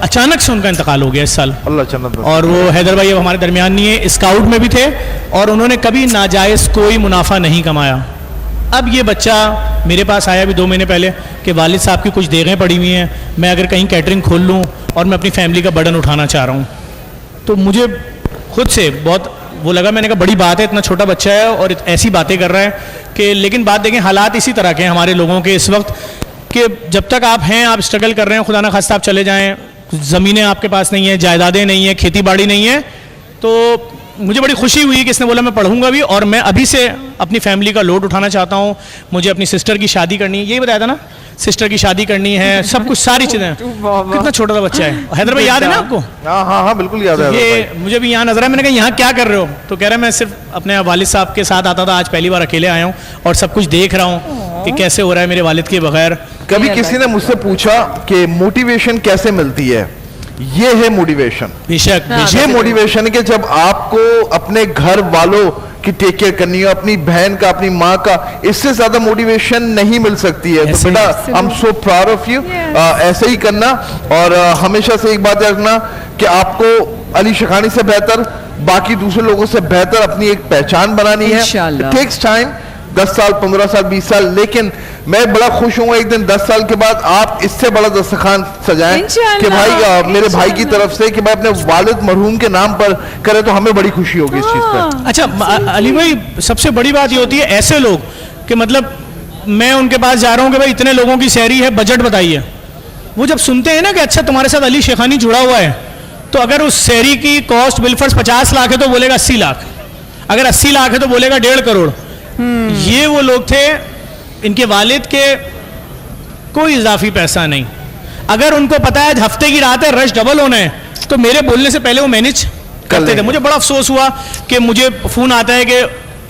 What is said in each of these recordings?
अचानक से उनका इंतकाल हो गया इस साल। अल्लाह जन्नत नसीब। और वो हैदर भाई अब हमारे दरमियान नहीं है, स्काउट में भी थे और उन्होंने कभी नाजायज़ कोई मुनाफा नहीं कमाया। अब ये बच्चा मेरे पास आया भी 2 महीने पहले कि वालिद साहब की कुछ देगें पड़ी हुई हैं, मैं अगर कहीं कैटरिंग खोल लूँ और मैं अपनी फैमिली का बर्डन उठाना चाह रहा हूँ। तो मुझे खुद से बहुत वो लगा, मैंने कहा बड़ी बात है, इतना छोटा बच्चा है और ऐसी बातें कर रहा है कि, लेकिन बात देखें हालात इसी तरह के हैं हमारे लोगों के इस वक्त कि जब तक आप हैं, आप स्ट्रगल कर रहे हैं, खुदा ना खास्ता आप चले जाएँ, ज़मीनें आपके पास नहीं है, जायदादें नहीं है, खेती बाड़ी नहीं है, तो मुझे बड़ी खुशी हुई कि इसने बोला मैं पढ़ूंगा भी और मैं अभी से अपनी फैमिली का लोड उठाना चाहता हूँ। मुझे अपनी सिस्टर की शादी करनी है, यही बताया था ना, सिस्टर की शादी करनी है, सब कुछ सारी चीज़ें। कितना छोटा सा बच्चा है। हैदर भाई याद है ना आपको? हाँ हाँ हाँ बिल्कुल याद है। ये मुझे भी यहाँ नजर है। मैंने कहा यहाँ क्या कर रहे हो? तो कह रहा है मैं सिर्फ अपने वालिद साहब के साथ आता था, आज पहली बार अकेले आया हूँ और सब कुछ देख रहा हूँ कि कैसे हो रहा है मेरे वालिद के बगैर। कभी किसी ने मुझसे पूछा कि मोटिवेशन कैसे मिलती है? ये है मोटिवेशन। बेशक ये मोटिवेशन है कि जब आपको अपने घर वालों की टेक केयर करनी है, अपनी बहन का, अपनी माँ का, इससे ज्यादा मोटिवेशन नहीं मिल सकती है। तो बेटा I am so proud of you. ऐसे ही करना और हमेशा से एक बात रखना कि आपको अली शखानी से बेहतर, बाकी दूसरे लोगों से बेहतर अपनी एक पहचान बनानी है। इट टेक्स टाइम, 10 साल, 15 साल, 20 साल, लेकिन मैं बड़ा खुश हूँ एक दिन 10 साल के बाद आप इससे बड़ा दस्तरखान सजाएं कि भाई मेरे भाई की तरफ से कि मैं अपने वालिद मरहूम के नाम पर करे, तो हमें बड़ी खुशी होगी इस चीज़ पर। अच्छा अली भाई, सबसे बड़ी बात ये होती है ऐसे लोग कि मतलब मैं उनके पास जा रहा हूँ कि भाई इतने लोगों की सैरी है, बजट बताइए। वो जब सुनते हैं ना कि अच्छा तुम्हारे साथ अली शेखानी जुड़ा हुआ है, तो अगर उस सैरी की कॉस्ट बिलफर्स 50 लाख है तो बोलेगा 80 लाख, अगर 80 लाख है तो बोलेगा 1.5 करोड़। ये वो लोग थे, इनके वालिद के कोई इजाफी पैसा नहीं। अगर उनको पता है हफ्ते की रात है, रश डबल होना है, तो मेरे बोलने से पहले वो मैनेज करते थे। मुझे बड़ा अफसोस हुआ कि मुझे फ़ोन आता है कि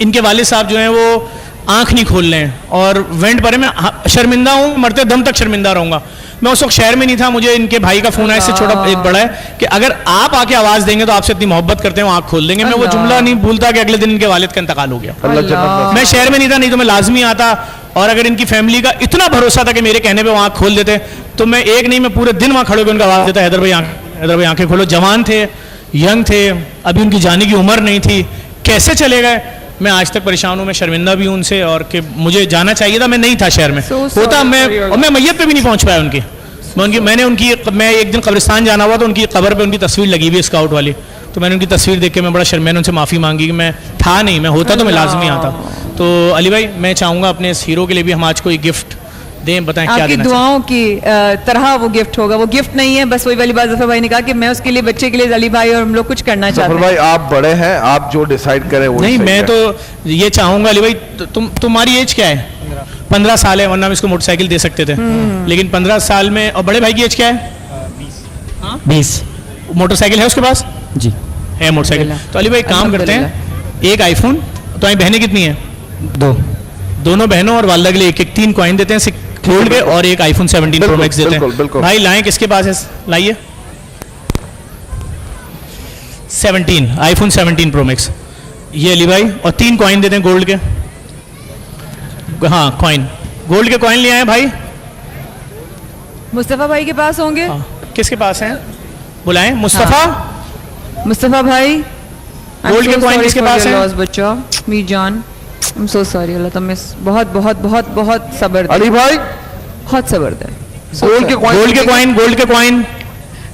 इनके वालिद साहब जो हैं वो आंख नहीं खोल रहे हैं और वेंट पर है। मैं शर्मिंदा हूँ, मरते दम तक शर्मिंदा रहूँगा। मैं उस वक्त शहर में नहीं था, मुझे इनके भाई का फ़ोन आया, इससे छोटा एक बड़ा है, कि अगर आप आके आवाज़ देंगे तो आपसे इतनी मोहब्बत करते हैं, वो आँख खोल देंगे। मैं वो जुमला नहीं भूलता कि अगले दिन इनके वालिद का इंतकाल हो गया। मैं शहर में नहीं था, नहीं तो मैं लाजमी आता, और अगर इनकी फैमिली का इतना भरोसा था कि मेरे कहने पे वो आँख खोल देते, तो मैं एक नहीं, मैं पूरे दिन वहाँ खड़े होकर उनका आवाज़ देता, हैदर भाई आँखें खोलो। जवान थे, यंग थे, अभी उनकी जाने की उम्र नहीं थी, कैसे चले गए। मैं आज तक परेशान हूँ, मैं शर्मिंदा भी हूँ उनसे, और कि मुझे जाना चाहिए था, मैं नहीं था शहर में, होता मैं मैयत पे भी नहीं पहुँच पाया उनकी। मैं एक दिन कब्रिस्तान जाना हुआ तो उनकी कब्र पे उनकी तस्वीर लगी हुई है स्काउट वाली, तो मैंने उनकी तस्वीर देख के मैं बड़ा मैंने उनसे माफ़ी मांगी कि मैं था नहीं, मैं होता तो मैं लाजमी आता। तो अली भाई, मैं चाहूँगा अपने इस हीरो के लिए भी हम आज कोई गिफ्ट दें, बताएं क्या देना। आपकी दुआओं की तरह वो गिफ्ट होगा। वो गिफ्ट नहीं है, बस वही वाली बात जफर भाई ने कहा कि मैं उसके लिए, बच्चे के लिए, अली भाई और हम लोग कुछ करना चाहते हैं। भाई आप बड़े हैं, आप जो डिसाइड करें वो नहीं। मैं तो ये चाहूँगा अली भाई, तुम्हारी एज क्या है? 15 साल है, वरना हम इसको मोटरसाइकिल दे सकते थे, लेकिन 15 साल में। और बड़े भाई की एज क्या है? 20। मोटरसाइकिल है उसके पास? जी है मोटरसाइकिल। तो अली भाई काम करते हैं, एक आईफोन, तो आई बहनें कितनी हैं? 2। दोनों बहनों और वालिदा के लिए एक 3 कॉइन देते हैं गोल्ड के, और एक आईफोन 17 प्रो मैक्स देते हैं। भाई लाएं, किसके पास है? लाइए 17 आईफोन 17 प्रो मैक्स, ये अली भाई, और 3 कॉइन देते हैं गोल्ड के। हाँ कॉइन, गोल्ड के कॉइन ले आए भाई। मुस्तफा भाई के पास होंगे। किसके पास हैं? बुलाएं मुस्तफा। मुस्तफा भाई, गोल्ड के कॉइन किसके पास हैं? बच्चा मीर जान, I'm so sorry, अल्लाह तमें बहुत बहुत बहुत बहुत सब्र दे। अली भाई बहुत सब्र दे। गोल्ड के कॉइन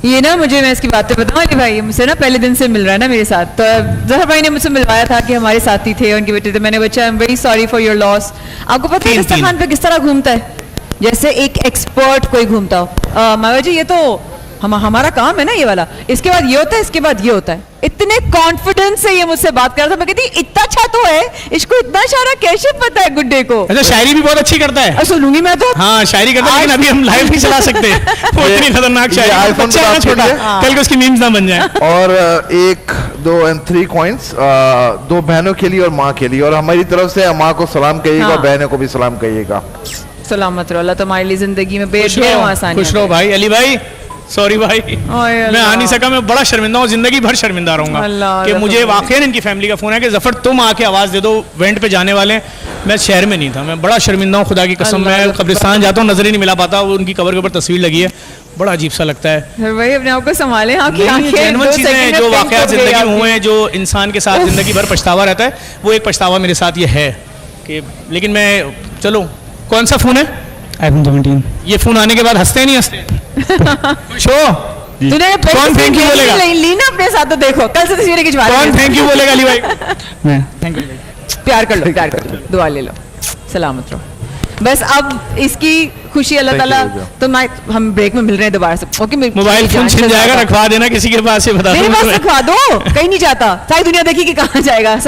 ये ना, मुझे, मैं इसकी बातें बताऊं अली भाई, मुझसे ना पहले दिन से मिल रहा है ना मेरे साथ, तो जहर भाई ने मुझसे मिलवाया था कि हमारे साथी थे, उनके बेटे थे। मैंने बच्चा, I am very sorry for your loss. आपको पता है दस्तरखान पे किस तरह घूमता है? जैसे एक एक्सपर्ट कोई घूमता हो। मावा जी, ये तो हमारा काम है ना ये वाला, इसके बाद ये होता है, इसके बाद ये होता है। इतने कॉन्फिडेंस से ये मुझसे बात कर रहा था, मैं कहती इतना अच्छा तो है, इसको इतना सारा कैसे पता है गुड्डे को। अच्छा, शायरी भी बहुत अच्छी करता है। सुनूंगी मैं तो। हाँ शायरी करता है, लेकिन अभी हम लाइव नहीं चला सकते, वो इतनी खतरनाक शायरी, बच्चा है ना छोटा, कल को उसकी मीम्स ना बन जाए। और 1, 2 और 3 कॉइन्स 2 बहनों के लिए और माँ के लिए, और हमारी तरफ से माँ को सलाम कहिएगा और बहनों को भी सलाम कहिएगा। सलामत रहो, अल्लाह तुम्हारी लिए जिंदगी में बेहद आसानी। खुश रहो भाई। अली भाई सॉरी भाई, मैं आ नहीं सका, मैं बड़ा शर्मिंदा हूँ, जिंदगी भर शर्मिंदा रहूंगा कि मुझे वाकई इनकी फैमिली का फोन है कि जफर तुम आके आवाज़ दे दो, वेंट पे जाने वाले। मैं शहर में नहीं था, मैं बड़ा शर्मिंदा हूँ, खुदा की कसम। मैं कब्रिस्तान जाता हूँ, नजर ही नहीं मिला पाता, उनकी कब्र के ऊपर तस्वीर लगी है, बड़ा अजीब सा लगता है। फिर वही अपने आप को संभाले, आपकी नहीं, आंखें जेन्युइन 2 चीजें हैं, सेकंड में जो blink वाकया हो गई जिंदगी में आपकी। हुए हैं, जो इंसान के साथ जिंदगी भर पछतावा रहता है, वो एक पछतावा मेरे साथ ये है कि, लेकिन मैं, चलो, कौन सा फोन है? iPhone 17। ये फोन आने के बाद हंसते नहीं हंसते? खुश हो? तूने कौन thank you बोलेगा? ली ना अपने साथ, तो देखो कल से तस्वीरें खिंचवा कौन रहे हैं। थैंक यू बोलेगा अली भाई? मैं थैंक यू। प्यार कर लो, दुआ ले लो, सलामत रहो। बस अब इसकी खुशी अल्लाह Thank you, ताला, भैया। तो मैं, हम ब्रेक में मिल रहे हैं दोबारा से। ओके, मोबाइल फोन छिन जाएगा, रखवा देना किसी के पास, ये बता मेरे दूं पास तुम्हें। रखवा दो, कहीं नहीं जाता, सारी दुनिया देखी कि कहाँ जाएगा।